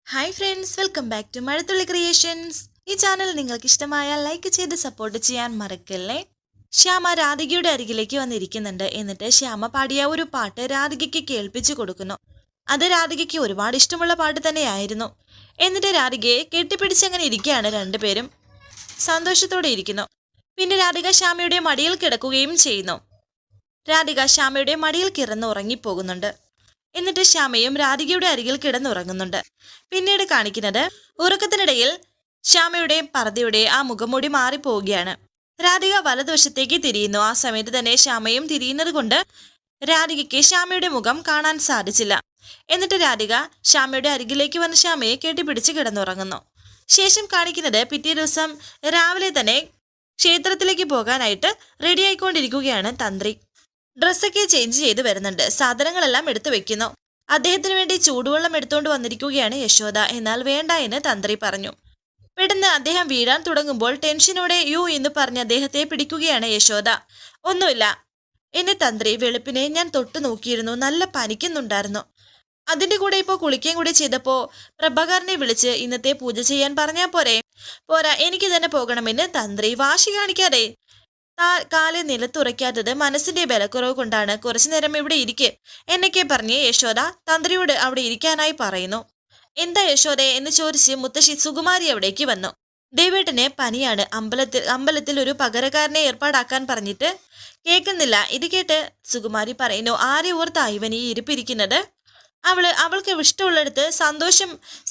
Hi friends, welcome back to Mazhathulli creations. ഈ channel നിങ്ങൾക്ക് ഇഷ്ടമായാൽ ലൈക്ക് ചെയ്ത് സപ്പോർട്ട് ചെയ്യാൻ മറക്കല്ലേ. ശ്യാമ രാധികയുടെ അരികിലേക്ക് വന്നിരിക്കുന്നുണ്ട്. എന്നിട്ട് ശ്യാമ പാടിയ ഒരു പാട്ട് രാധികയ്ക്ക് കേൾപ്പിച്ചു കൊടുക്കുന്നു. അത് രാധികയ്ക്ക് ഒരുപാട് ഇഷ്ടമുള്ള പാട്ട് തന്നെയായിരുന്നു. എന്നിട്ട് രാധികയെ കെട്ടിപ്പിടിച്ചങ്ങനെ ഇരിക്കുകയാണ്. രണ്ടുപേരും സന്തോഷത്തോടെ ഇരിക്കുന്നു. പിന്നെ രാധിക ശ്യാമയുടെ മടിയിൽ കിടക്കുകയും ചെയ്യുന്നു. രാധിക ശ്യാമയുടെ മടിയിൽ കിടന്ന് ഉറങ്ങിപ്പോകുന്നുണ്ട്. എന്നിട്ട് ശ്യാമയും രാധികയുടെ അരികിൽ കിടന്നുറങ്ങുന്നുണ്ട്. പിന്നീട് കാണിക്കുന്നത് ഉറക്കത്തിനിടയിൽ ശ്യാമയുടെ പർദ്ദയുടെ ആ മുഖംമൂടി മാറിപ്പോവുകയാണ്. രാധിക വലതുവശത്തേക്ക് തിരിയുന്നു. ആ സമയത്ത് തന്നെ ശ്യാമയും തിരിയുന്നത് കൊണ്ട് രാധികയ്ക്ക് ശ്യാമയുടെ മുഖം കാണാൻ സാധിച്ചില്ല. എന്നിട്ട് രാധിക ശ്യാമയുടെ അരികിലേക്ക് വന്ന് ശ്യാമയെ കെട്ടിപ്പിടിച്ച് കിടന്നുറങ്ങുന്നു. ശേഷം കാണിക്കുന്നത് പിറ്റേ ദിവസം രാവിലെ തന്നെ ക്ഷേത്രത്തിലേക്ക് പോകാനായിട്ട് റെഡി ആയിക്കൊണ്ടിരിക്കുകയാണ് തന്ത്രി. ഡ്രസ്സൊക്കെ ചേഞ്ച് ചെയ്ത് വരുന്നുണ്ട്. സാധനങ്ങളെല്ലാം എടുത്തു വെക്കുന്നു. അദ്ദേഹത്തിന് വേണ്ടി ചൂടുവെള്ളം എടുത്തുകൊണ്ട് വന്നിരിക്കുകയാണ് യശോദ. എന്നാൽ വേണ്ട എന്ന് തന്ത്രി പറഞ്ഞു. പെട്ടെന്ന് അദ്ദേഹം വീഴാൻ തുടങ്ങുമ്പോൾ ടെൻഷനോടെ യു എന്ന് പറഞ്ഞ് അദ്ദേഹത്തെ പിടിക്കുകയാണ് യശോദ. ഒന്നുമില്ല എന്നെ തന്ത്രി, വെളുപ്പിനെ ഞാൻ തൊട്ടു നോക്കിയിരുന്നു, നല്ല പനിക്കുന്നുണ്ടായിരുന്നു. അതിന്റെ കൂടെ ഇപ്പോൾ കുളിക്കുകയും കൂടി ചെയ്തപ്പോ പ്രഭാകരനെ വിളിച്ച് ഇന്നത്തെ പൂജ ചെയ്യാൻ പറഞ്ഞാൽ പോരാ, എനിക്ക് തന്നെ പോകണമെന്ന് തന്ത്രി വാശി കാണിക്കാതെ. കാല് നിലത്തുറയ്ക്കാത്തത് മനസ്സിന്റെ ബലക്കുറവ് കൊണ്ടാണ്. കുറച്ചു നേരം ഇവിടെ ഇരിക്കെ എന്നൊക്കെ പറഞ്ഞ് യശോദ തന്ത്രിയോട് അവിടെ ഇരിക്കാനായി പറയുന്നു. എന്താ യശോദയെ എന്ന് ചോദിച്ച് മുത്തശ്ശി സുകുമാരി അവിടേക്ക് വന്നു. ദേവേട്ടന് പനിയാണ്, അമ്പലത്തിൽ ഒരു പകരക്കാരനെ ഏർപ്പാടാക്കാൻ പറഞ്ഞിട്ട് കേൾക്കുന്നില്ല. ഇത് കേട്ട് സുകുമാരി പറയുന്നു, ആരെ ഓർത്താ ഇവൻ ഈ ഇരിപ്പിരിക്കുന്നത്? അവൾക്ക് ഇഷ്ടമുള്ളിടത്ത്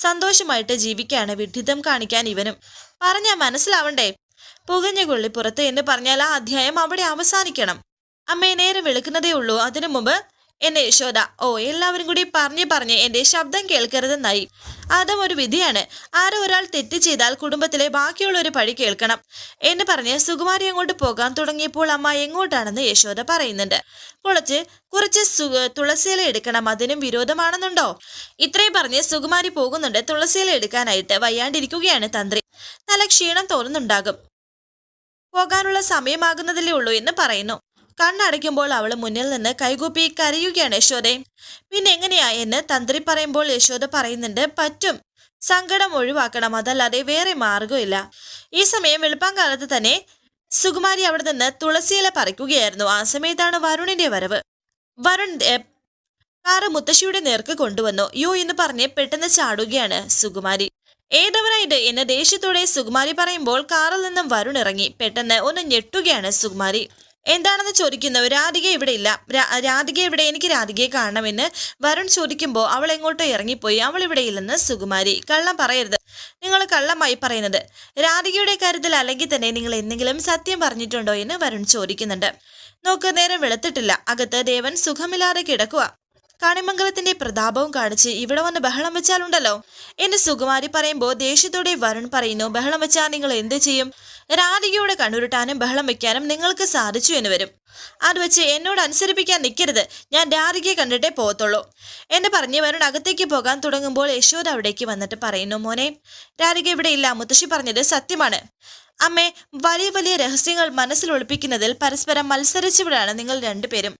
സന്തോഷമായിട്ട് ജീവിക്കാണ്. വിഡ്ഢിത്തം കാണിക്കാൻ ഇവനും പറഞ്ഞാൽ മനസ്സിലാവണ്ടേ? പുകഞ്ഞ കൊള്ളിപ്പുറത്ത് എന്ന് പറഞ്ഞാൽ ആ അധ്യായം അവിടെ അവസാനിക്കണം. അമ്മയെ നേരെ വെളുക്കുന്നതേ ഉള്ളൂ. അതിനു മുമ്പ് എന്നെ യശോദ. ഓ, എല്ലാവരും കൂടി പറഞ്ഞ് എന്റെ ശബ്ദം കേൾക്കരുതെന്നായി. അതും ഒരു വിധിയാണ്. ആരോ ഒരാൾ തെറ്റ് ചെയ്താൽ കുടുംബത്തിലെ ബാക്കിയുള്ളൊരു പഴി കേൾക്കണം എന്ന് പറഞ്ഞ് സുകുമാരി അങ്ങോട്ട് പോകാൻ തുടങ്ങിയപ്പോൾ അമ്മ എങ്ങോട്ടാണെന്ന് യശോദ പറയുന്നുണ്ട്. കുറച്ച് തുളസിയില എടുക്കണം, അതിനും വിരോധമാണെന്നുണ്ടോ? ഇത്രയും പറഞ്ഞ് സുകുമാരി പോകുന്നുണ്ട് തുളസിയില എടുക്കാനായിട്ട്. വയ്യാണ്ടിരിക്കുകയാണ് തന്ത്രി. നല്ല ക്ഷീണം തോന്നുന്നുണ്ടാകും. പോകാനുള്ള സമയമാകുന്നതല്ലേ ഉള്ളൂ എന്ന് പറയുന്നു. കണ്ണടയ്ക്കുമ്പോൾ അവൾ മുന്നിൽ നിന്ന് കൈകൂപ്പി കരയുകയാണ് യശോദ. പിന്നെ എങ്ങനെയാ എന്ന് തന്ത്രി പറയുമ്പോൾ യശോദ പറയുന്നുണ്ട്, പറ്റും, സങ്കടം ഒഴിവാക്കണം, അതല്ലാതെ വേറെ മാർഗമില്ല. ഈ സമയം വെളുപ്പാങ്കാലത്ത് തന്നെ സുകുമാരി അവിടെ നിന്ന് തുളസിയില പറിക്കുകയായിരുന്നു. ആ സമയത്താണ് വരുണിന്റെ വരവ്. വരുൺ കാറ് മുത്തശ്ശിയുടെ നേർക്ക് കൊണ്ടുവന്നു. യോ എന്ന് പറഞ്ഞ് പെട്ടെന്ന് ചാടുകയാണ് സുകുമാരി. ഏതവനായിട്ട് എന്ന് ദേഷ്യത്തോടെ സുകുമാരി പറയുമ്പോൾ കാറിൽ നിന്നും വരുൺ ഇറങ്ങി. പെട്ടെന്ന് ഒന്ന് ഞെട്ടുകയാണ് സുകുമാരി. എന്താണെന്ന് ചോദിക്കുന്നു. രാധിക ഇവിടെ ഇല്ല. രാധിക ഇവിടെ, എനിക്ക് രാധികയെ കാണണമെന്ന് വരുൺ ചോദിക്കുമ്പോൾ അവൾ എങ്ങോട്ടോ ഇറങ്ങിപ്പോയി. അവൾ ഇവിടെ ഇല്ലെന്ന് സുകുമാരി. കള്ളം പറയരുത്, നിങ്ങൾ കള്ളമായി പറയുന്നത്. രാധികയുടെ കാര്യത്തിൽ അല്ലെങ്കിൽ തന്നെ നിങ്ങൾ എന്തെങ്കിലും സത്യം പറഞ്ഞിട്ടുണ്ടോ എന്ന് വരുൺ ചോദിക്കുന്നുണ്ട്. നോക്ക്, നേരം വെളുത്തിട്ടില്ല. അകത്ത് ദേവൻ സുഖമില്ലാതെ കിടക്കുക. കാണിമംഗലത്തിന്റെ പ്രതാപവും കാണിച്ച് ഇവിടെ വന്ന് ബഹളം വെച്ചാലുണ്ടല്ലോ എന്ന് സുകുമാരി പറയുമ്പോൾ ദേഷ്യത്തോടെ വരുൺ പറയുന്നു, ബഹളം വെച്ചാൽ നിങ്ങൾ എന്ത് ചെയ്യും? രാധികയോട് കണ്ണുരുട്ടാനും ബഹളം വെക്കാനും നിങ്ങൾക്ക് സാധിച്ചു എന്ന് വരും. അത് വെച്ച് എന്നോട് അനുസരിപ്പിക്കാൻ നിൽക്കരുത്. ഞാൻ രാധികയെ കണ്ടിട്ടേ പോകത്തുള്ളൂ എന്ന് പറഞ്ഞ് വരുൺ അകത്തേക്ക് പോകാൻ തുടങ്ങുമ്പോൾ യശോദ അവിടേക്ക് വന്നിട്ട് പറയുന്നു, മോനെ, രാധിക ഇവിടെ ഇല്ല. മുത്തശ്ശി പറഞ്ഞത് സത്യമാണ്. അമ്മേ, വലിയ വലിയ രഹസ്യങ്ങൾ മനസ്സിൽ ഒളിപ്പിക്കുന്നതിൽ പരസ്പരം മത്സരിച്ചവരാണ് നിങ്ങൾ രണ്ടുപേരും.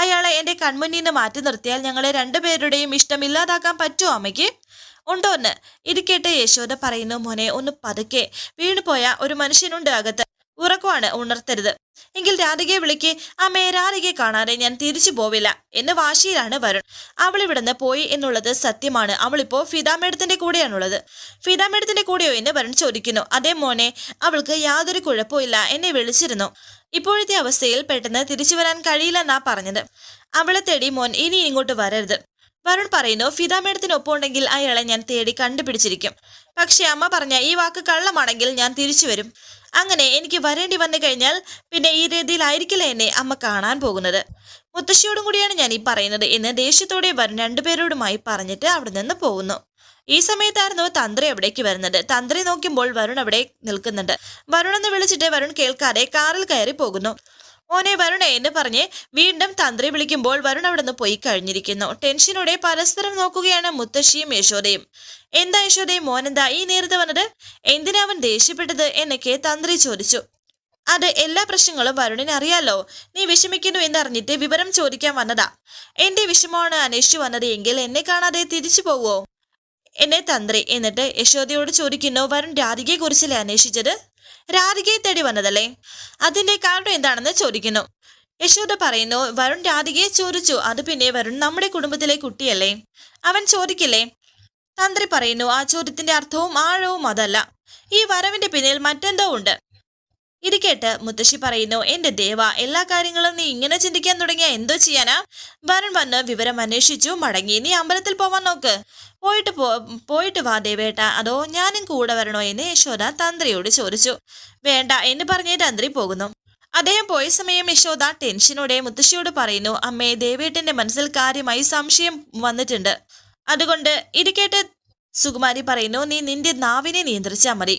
അയാളെ എന്റെ കൺമുന്നിൽ നിന്ന് മാറ്റി നിർത്തിയാൽ ഞങ്ങളെ രണ്ടുപേരുടെയും ഇഷ്ടം ഇല്ലാതാക്കാൻ പറ്റുമോ അമ്മയ്ക്ക്? ഉണ്ടോ എന്ന്? ഇത് കേട്ട് യശോദ പറയുന്നു, മോനെ, ഒന്ന് പതുക്കെ. വീണുപോയ ഒരു മനുഷ്യനുണ്ട് അകത്ത്. ഉറക്കമാണ്, ഉണർത്തരുത്. എങ്കിൽ രാധികയെ വിളിക്ക്. അമ്മയെ, രാധികയെ കാണാതെ ഞാൻ തിരിച്ചു പോവില്ല എന്ന് വാശിയിലാണ് വരുൺ. അവൾ ഇവിടുന്ന് പോയി എന്നുള്ളത് സത്യമാണ്. അവളിപ്പോ ഫിദാമേഡത്തിന്റെ കൂടെയാണുള്ളത്. ഫിദാമേഡത്തിന്റെ കൂടെയോ എന്ന് വരുൺ ചോദിക്കുന്നു. അതേ മോനെ, അവൾക്ക് യാതൊരു കുഴപ്പമില്ല. എന്നെ വിളിച്ചിരുന്നു. ഇപ്പോഴത്തെ അവസ്ഥയിൽ പെട്ടെന്ന് തിരിച്ചു വരാൻ കഴിയില്ലെന്നാ പറഞ്ഞത്. അവളെ തേടി മോൻ ഇനി ഇങ്ങോട്ട് വരരുത്. വരുൺ പറയുന്നു, ഫിദാമേഡത്തിനൊപ്പം ഉണ്ടെങ്കിൽ അയാളെ ഞാൻ തേടി കണ്ടുപിടിച്ചിരിക്കും. പക്ഷെ അമ്മ പറഞ്ഞ ഈ വാക്ക് കള്ളമാണെങ്കിൽ ഞാൻ തിരിച്ചു വരും. അങ്ങനെ എനിക്ക് വരേണ്ടി വന്നു കഴിഞ്ഞാൽ പിന്നെ ഈ രീതിയിലായിരിക്കില്ല എന്നെ അമ്മ കാണാൻ പോകുന്നത്. മുത്തശ്ശിയോടും കൂടിയാണ് ഞാൻ ഈ പറയുന്നത് എന്ന് ദേഷ്യത്തോടെ വരുൺ രണ്ടുപേരോടുമായി പറഞ്ഞിട്ട് അവിടെ നിന്ന് പോകുന്നു. ഈ സമയത്തായിരുന്നു തന്ത്രി അവിടേക്ക് വരുന്നത്. തന്ത്രി നോക്കുമ്പോൾ വരുൺ അവിടെ നിൽക്കുന്നുണ്ട്. വരുൺ എന്ന് വിളിച്ചിട്ട് വരുൺ കേൾക്കാതെ കാറിൽ കയറി പോകുന്നു. ഓനെ വരുണേ എന്ന് പറഞ്ഞ് വീണ്ടും തന്ത്രി വിളിക്കുമ്പോൾ വരുൺ അവിടെ നിന്ന് പോയി കഴിഞ്ഞിരിക്കുന്നു. ടെൻഷനോടെ പരസ്പരം നോക്കുകയാണ് മുത്തശ്ശിയും യശോദയും. എന്താ യശോദയും, മോനെന്താ ഈ നേരത്തെ വന്നത്? എന്തിനാ അവൻ ദേഷ്യപ്പെട്ടത് എന്നൊക്കെ തന്ത്രി ചോദിച്ചു. അത് എല്ലാ പ്രശ്നങ്ങളും വരുണിന് അറിയാലോ. നീ വിഷമിക്കുന്നു എന്നറിഞ്ഞിട്ട് വിവരം ചോദിക്കാൻ വന്നതാ. എന്റെ വിഷമമാണ് അന്വേഷിച്ചു വന്നത് എങ്കിൽ എന്നെ കാണാതെ തിരിച്ചു പോവോ എന്നെ തന്ത്രി. എന്നിട്ട് യശോദയോട് ചോദിക്കുന്നു, വരുൺ രാധികയെ കുറിച്ചല്ലേ അന്വേഷിച്ചത്? രാധികയെ തേടി വന്നതല്ലേ? അതിന്റെ കാരണം എന്താണെന്ന് ചോദിക്കുന്നു. യശോദ പറയുന്നു, വരുൺ രാധികയെ ചോദിച്ചു. അത് പിന്നെ വരുൺ നമ്മുടെ കുടുംബത്തിലെ കുട്ടിയല്ലേ, അവൻ ചോദിക്കില്ലേ? തന്ത്രി പറയുന്നു, ആ ചോദ്യത്തിന്റെ അർത്ഥവും ആഴവും അതല്ല. ഈ വരവിന്റെ പിന്നിൽ മറ്റെന്തോ ഉണ്ട്. ഇത് കേട്ട് മുത്തശ്ശി പറയുന്നു, എന്റെ ദേവ, എല്ലാ കാര്യങ്ങളും നീ ഇങ്ങനെ ചിന്തിക്കാൻ തുടങ്ങിയ എന്തോ ചെയ്യാനാ? വരുൺ വന്ന് വിവരം അന്വേഷിച്ചു മടങ്ങി. നീ അമ്പലത്തിൽ പോവാൻ നോക്ക്. പോയിട്ട് വാ ദേവേട്ട, അതോ ഞാനും കൂടെ വരണോ എന്ന് യശോദ തന്ത്രിയോട് ചോദിച്ചു. വേണ്ട എന്ന് പറഞ്ഞ് തന്ത്രി പോകുന്നു. അദ്ദേഹം പോയ സമയം യശോദ ടെൻഷനോടെ മുത്തശ്ശിയോട് പറയുന്നു, അമ്മേ, ദേവേട്ടന്റെ മനസ്സിൽ കാര്യമായി സംശയം വന്നിട്ടുണ്ട്. അതുകൊണ്ട് ഇത് കേട്ട് സുകുമാരി പറയുന്നു, നീ നിന്റെ നാവിനെ നിയന്ത്രിച്ചാൽ മതി.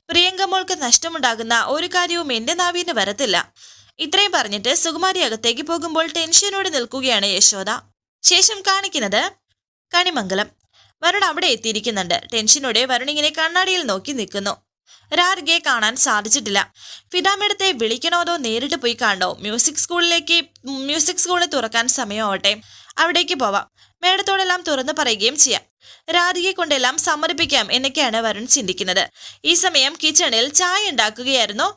പ്രിയങ്കമോൾക്ക് നഷ്ടമുണ്ടാകുന്ന ഒരു കാര്യവും എന്റെ നാവിന് വരത്തില്ല. ഇത്രയും പറഞ്ഞിട്ട് സുകുമാരി അകത്തേക്ക് പോകുമ്പോൾ ടെൻഷനോടെ നിൽക്കുകയാണ് യശോദ. ശേഷം കാണിക്കുന്നത് കണിമംഗലം. വരുൺ അവിടെ എത്തിയിരിക്കുന്നുണ്ട്. ടെൻഷനോടെ വരുൺ ഇങ്ങനെ കണ്ണാടിയിൽ നോക്കി നിൽക്കുന്നു. രാധികയെ കാണാൻ സാധിച്ചിട്ടില്ല. ഫിദാമേടത്തെ വിളിക്കണോ അതോ നേരിട്ട് പോയി കാണണോ? മ്യൂസിക് സ്കൂളിൽ തുറക്കാൻ സമയമാവട്ടെ, അവിടേക്ക് പോവാം. മേടത്തോടെല്ലാം തുറന്നു പറയുകയും ചെയ്യാം. രാധികയെ കൊണ്ടെല്ലാം സമ്മതിപ്പിക്കാം എന്നൊക്കെയാണ് വരുൺ ചിന്തിക്കുന്നത്. ഈ സമയം കിച്ചണിൽ ചായ ഉണ്ടാക്കുകയായിരുന്നു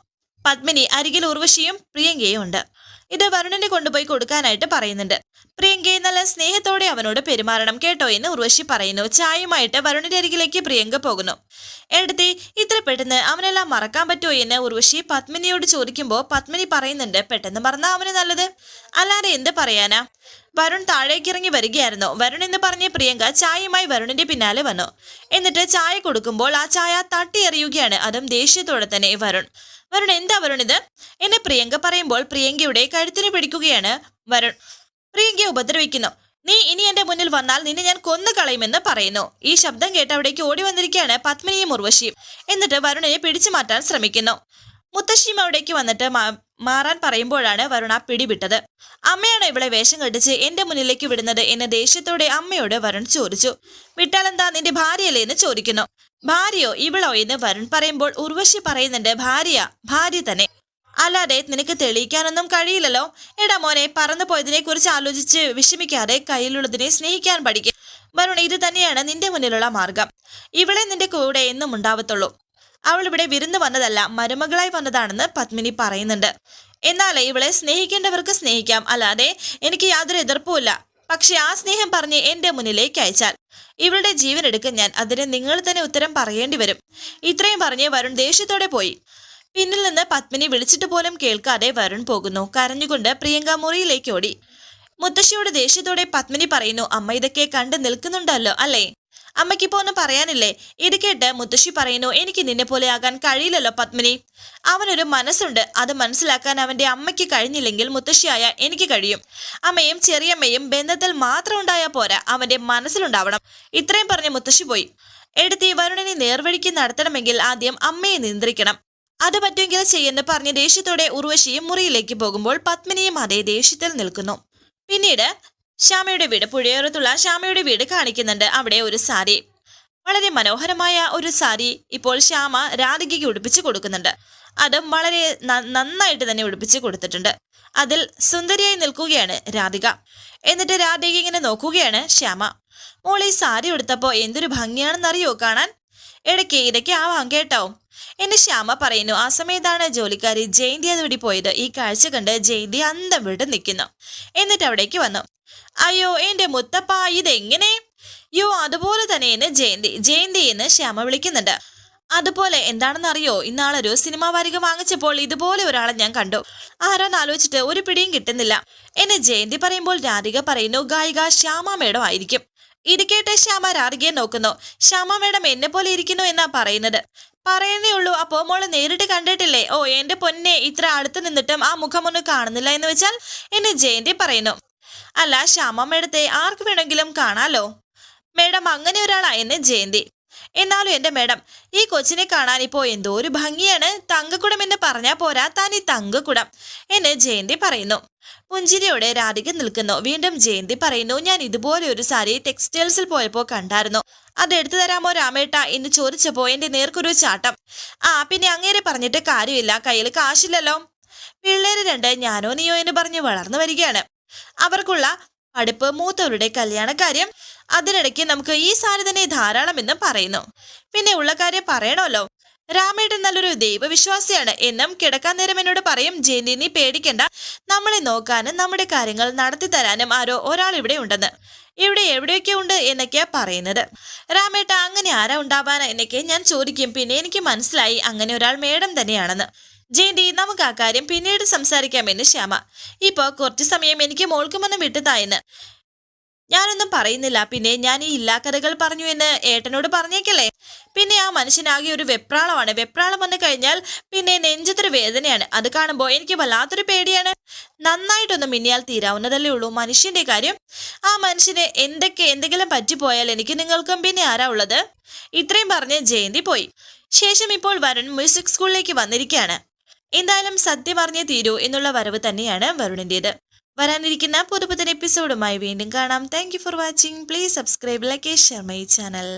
പത്മിനി. അരികിൽ ഉർവശിയും പ്രിയങ്കയും ഉണ്ട്. ഇത് വരുണിനെ കൊണ്ടുപോയി കൊടുക്കാനായിട്ട് പറയുന്നുണ്ട്. പ്രിയങ്കയെ നല്ല സ്നേഹത്തോടെ അവനോട് പെരുമാറണം കേട്ടോ എന്ന് ഉർവശി പറയുന്നു. ചായയുമായിട്ട് വരുണിന്റെ അരികിലേക്ക് പ്രിയങ്ക പോകുന്നു. എടുത്തി, ഇത്ര പെട്ടെന്ന് അവനെല്ലാം മറക്കാൻ പറ്റുമോ എന്ന് ഉർവശി പത്മിനിയോട് ചോദിക്കുമ്പോൾ പത്മിനി പറയുന്നുണ്ട്, പെട്ടെന്ന് മറന്നാ അവന് നല്ലത്, അല്ലാതെ എന്ത് പറയാനാ? വരുൺ താഴേക്കിറങ്ങി വരികയായിരുന്നു. വരുൺ എന്ന് പറഞ്ഞ പ്രിയങ്ക ചായയുമായി വരുണിന്റെ പിന്നാലെ വന്നു. എന്നിട്ട് ചായ കൊടുക്കുമ്പോൾ ആ ചായ തട്ടിയെറിയുകയാണ്, അതും ദേഷ്യത്തോടെ തന്നെ. വരുൺ എന്താ വരുൺ ഇത് എന്ന് പ്രിയങ്ക പറയുമ്പോൾ പ്രിയങ്കയുടെ കഴുത്തിന് പിടിക്കുകയാണ് വരുൺ. പ്രിയങ്കയെ ഉപദ്രവിക്കുന്നു. നീ ഇനി എന്റെ മുന്നിൽ വന്നാൽ നിന്നെ ഞാൻ കൊന്നു കളയുമെന്ന് പറയുന്നു. ഈ ശബ്ദം കേട്ട് അവിടേക്ക് ഓടി വന്നിരിക്കുകയാണ് പത്മിനിയും ഉർവശിയും. എന്നിട്ട് വരുണിനെ പിടിച്ചു മാറ്റാൻ ശ്രമിക്കുന്നു. മുത്തശ്ശിയും അവിടേക്ക് വന്നിട്ട് മാറാൻ പറയുമ്പോഴാണ് വരുൺ ആ പിടിവിട്ടത്. അമ്മയാണ് ഇവളെ വേഷം കെട്ടിച്ച് എന്റെ മുന്നിലേക്ക് വിടുന്നത് എന്ന് ദേഷ്യത്തോടെ അമ്മയോട് വരുൺ ചോദിച്ചു. വിട്ടാലെന്താ, നിന്റെ ഭാര്യയല്ലേ എന്ന് ചോദിക്കുന്നു. ഭാര്യയോ ഇവളോ എന്ന് വരുൺ പറയുമ്പോൾ ഉർവശി പറയുന്നുണ്ട്, ഭാര്യ തന്നെ, അല്ലാതെ നിനക്ക് തെളിയിക്കാനൊന്നും കഴിയില്ലല്ലോ. എടാ മോനെ, പറന്നു പോയതിനെ കുറിച്ച് ആലോചിച്ച് വിഷമിക്കാതെ കയ്യിലുള്ളതിനെ സ്നേഹിക്കാൻ പഠിക്കും. വരുൺ, ഇത് തന്നെയാണ് നിന്റെ മുന്നിലുള്ള മാർഗം. ഇവളെ നിന്റെ കൂടെ എന്നും ഉണ്ടാവത്തുള്ളൂ. അവൾ ഇവിടെ വിരുന്ന് വന്നതല്ല, മരുമകളായി വന്നതാണെന്ന് പത്മിനി പറയുന്നുണ്ട്. എന്നാലേ ഇവളെ സ്നേഹിക്കേണ്ടവർക്ക് സ്നേഹിക്കാം, അല്ലാതെ എനിക്ക് യാതൊരു എതിർപ്പുമില്ല. പക്ഷെ ആ സ്നേഹം പറഞ്ഞ് എന്റെ മുന്നിലേക്ക് അയച്ചാൽ ഇവളുടെ ജീവൻ എടുക്കാൻ ഞാൻ, അതിന് നിങ്ങൾ തന്നെ ഉത്തരം പറയേണ്ടി വരും. ഇത്രയും പറഞ്ഞ് വരുൺ ദേഷ്യത്തോടെ പോയി. പിന്നിൽ നിന്ന് പത്മിനി വിളിച്ചിട്ട് പോലും കേൾക്കാതെ വരുൺ പോകുന്നു. കരഞ്ഞുകൊണ്ട് പ്രിയങ്ക മുറിയിലേക്ക് ഓടി. മുത്തശ്ശിയോട് ദേഷ്യത്തോടെ പത്മിനി പറയുന്നു, അമ്മ ഇതൊക്കെ കണ്ട് നിൽക്കുന്നുണ്ടല്ലോ അല്ലേ? അമ്മയ്ക്കിപ്പോ ഒന്നും പറയാനില്ലേ? ഇത് കേട്ട് മുത്തശ്ശി പറയുന്നു, എനിക്ക് നിന്നെ പോലെ ആകാൻ കഴിയില്ലല്ലോ പത്മിനി. അവനൊരു മനസ്സുണ്ട്, അത് മനസ്സിലാക്കാൻ അവന്റെ അമ്മയ്ക്ക് കഴിഞ്ഞില്ലെങ്കിൽ മുത്തശ്ശിയായ എനിക്ക് കഴിയും. അമ്മയും ചെറിയമ്മയും ബന്ധത്തിൽ മാത്രം ഉണ്ടായാൽ പോരാ, അവന്റെ മനസ്സിലുണ്ടാവണം. ഇത്രയും പറഞ്ഞ് മുത്തശ്ശി പോയി. എടുത്തി, വരുണിനെ നേർവഴിക്ക് നടത്തണമെങ്കിൽ ആദ്യം അമ്മയെ നിയന്ത്രിക്കണം. അത് പറ്റുമെങ്കിൽ ചെയ്യുമെന്ന് പറഞ്ഞ് ദേഷ്യത്തോടെ ഉർവശിയും മുറിയിലേക്ക് പോകുമ്പോൾ പത്മിനിയും അതേ ദേഷ്യത്തിൽ നിൽക്കുന്നു. പിന്നീട് ശ്യാമയുടെ വീട്, പുഴയോരത്തുള്ള ശ്യാമയുടെ വീട് കാണിക്കുന്നുണ്ട്. അവിടെ ഒരു സാരി, വളരെ മനോഹരമായ ഒരു സാരി ഇപ്പോൾ ശ്യാമ രാധികയ്ക്ക് ഉടുപ്പിച്ച് കൊടുക്കുന്നുണ്ട്. അതും വളരെ നന്നായിട്ട് തന്നെ ഉടുപ്പിച്ച് കൊടുത്തിട്ടുണ്ട്. അതിൽ സുന്ദരിയായി നിൽക്കുകയാണ് രാധിക. എന്നിട്ട് രാധിക ഇങ്ങനെ നോക്കുകയാണ് ശ്യാമ. മോൾ ഈ സാരി ഉടുത്തപ്പോ എന്തൊരു ഭംഗിയാണെന്നറിയോ കാണാൻ? ഇടയ്ക്ക് ഇതൊക്കെ ആവാം കേട്ടോ എന്ന് ശ്യാമ പറയുന്നു. ആ സമയത്താണ് ജോലിക്കാരി ജയന്തി അതുവഴി പോയത്. ഈ കാഴ്ച കണ്ട് ജയന്തി അന്തം വിട്ട് നിൽക്കുന്നു. എന്നിട്ട് അവിടേക്ക് വന്നു. അയ്യോ എന്റെ മുത്തപ്പ, ഇതെങ്ങനെ? യോ അതുപോലെ തന്നെ എന്ന് ജയന്തി എന്ന് ശ്യാമ വിളിക്കുന്നുണ്ട്. അതുപോലെ എന്താണെന്ന് അറിയോ, ഇന്നാളൊരു സിനിമാ വാരിക വാങ്ങിച്ചപ്പോൾ ഇതുപോലെ ഒരാളെ ഞാൻ കണ്ടു. ആരാന്ന് ആലോചിച്ചിട്ട് ഒരു പിടിയും കിട്ടുന്നില്ല എന്ന് ജയന്തി പറയുമ്പോൾ രാധിക പറയുന്നു, ഗായിക ശ്യാമ മേഡം ആയിരിക്കും. ഇത് കേട്ട് ശ്യാമ രാധികയെ നോക്കുന്നു. ശ്യാമ മേഡം എന്നെ പോലെ ഇരിക്കുന്നു എന്നാ പറയുന്നേ ഉള്ളൂ. അപ്പോ മോള് നേരിട്ട് കണ്ടിട്ടില്ലേ? ഓ എന്റെ പൊന്നെ, ഇത്ര അടുത്ത് നിന്നിട്ടും ആ മുഖമൊന്നും കാണുന്നില്ല എന്ന് വെച്ചാൽ എന്ന് ജയന്തി പറയുന്നു. അല്ല, ശ്യാമ മേഡത്തെ ആർക്ക് വേണമെങ്കിലും കാണാലോ. മേഡം അങ്ങനെ ഒരാളാ എന്ന് ജയന്തി. എന്നാലും എന്റെ മേഡം, ഈ കൊച്ചിനെ കാണാൻ ഇപ്പോ എന്തോ ഒരു ഭംഗിയാണ്. തങ്കക്കുടം എന്ന് പറഞ്ഞാൽ പോരാ, താൻ ഈ തങ്കക്കുടം എന്ന് ജയന്തി പറയുന്നു. പുഞ്ചിരിയോടെ രാധിക നിൽക്കുന്നു. വീണ്ടും ജയന്തി പറയുന്നു, ഞാൻ ഇതുപോലെ ഒരു സാരി ടെക്സ്റ്റൈൽസിൽ പോയപ്പോ കണ്ടായിരുന്നു. അത് എടുത്തു തരാമോ രാമേട്ട എന്ന് ചോദിച്ചപ്പോ എന്റെ നേർക്കൊരു ചാട്ടം. പിന്നെ അങ്ങേരെ പറഞ്ഞിട്ട് കാര്യമില്ല, കയ്യിൽ കാശില്ലല്ലോ. പിള്ളേര് രണ്ട് ഞാനോ നീയോ എന്ന് പറഞ്ഞ് വളർന്നു വരികയാണ്. അവർക്കുള്ള അടുപ്പ്, മൂത്തവരുടെ കല്യാണക്കാര്യം, അതിനിടയ്ക്ക് നമുക്ക് ഈ സാരി തന്നെ ധാരാളം എന്ന് പറയുന്നു. പിന്നെ ഉള്ള കാര്യം പറയണമല്ലോ, രാമേട്ടൻ നല്ലൊരു ദൈവവിശ്വാസിയാണ് എന്നും കിടക്കാൻ നേരം എന്നോട് പറയും, ജയന്തി നീ പേടിക്കണ്ട, നമ്മളെ നോക്കാനും നമ്മുടെ കാര്യങ്ങൾ നടത്തി തരാനും ആരോ ഒരാൾ ഇവിടെ ഉണ്ടെന്ന്. ഇവിടെ എവിടെയൊക്കെ ഉണ്ട് എന്നൊക്കെയാ പറയുന്നത്. രാമേട്ട അങ്ങനെ ആരാ ഉണ്ടാവാനാ എന്നൊക്കെ ഞാൻ ചോദിക്കും. പിന്നെ എനിക്ക് മനസ്സിലായി അങ്ങനെ ഒരാൾ മേഡം തന്നെയാണെന്ന്. ജയന്തി നമുക്ക് ആ കാര്യം പിന്നീട് സംസാരിക്കാമെന്ന് ശ്യാമ. ഇപ്പൊ കുറച്ചു സമയം എനിക്ക് മോൾക്കുമൊന്നും വിട്ടുതായെന്ന് ഞാനൊന്നും പറയുന്നില്ല. പിന്നെ ഞാൻ ഈ ഇല്ലാക്കഥകൾ പറഞ്ഞു എന്ന് ഏട്ടനോട് പറഞ്ഞേക്കല്ലേ. പിന്നെ ആ മനുഷ്യനാകെ ഒരു വെപ്രാളമാണ്. വെപ്രാളം വന്നു കഴിഞ്ഞാൽ പിന്നെ നെഞ്ചത്തൊരു വേദനയാണ്. അത് കാണുമ്പോൾ എനിക്ക് വല്ലാത്തൊരു പേടിയാണ്. നന്നായിട്ടൊന്ന് മിന്നിയാൽ തീരാവുന്നതല്ലേ ഉള്ളൂ മനുഷ്യന്റെ കാര്യം. ആ മനുഷ്യന് എന്തെങ്കിലും പറ്റിപ്പോയാൽ എനിക്ക് നിങ്ങൾക്കും പിന്നെ ആരാ ഉള്ളത്? ഇത്രയും പറഞ്ഞ് ജയന്തി പോയി. ശേഷം ഇപ്പോൾ വരുൺ മ്യൂസിക് സ്കൂളിലേക്ക് വന്നിരിക്കുകയാണ്. എന്തായാലും സത്യം അറിഞ്ഞേ തീരൂ എന്നുള്ള വരവ് തന്നെയാണ് വരുണിൻ്റെത്. വരാനിരിക്കുന്ന പുതുപുത്തൻ എപ്പിസോഡുമായി വീണ്ടും കാണാം. Thank you for watching. Please subscribe, like, share my channel.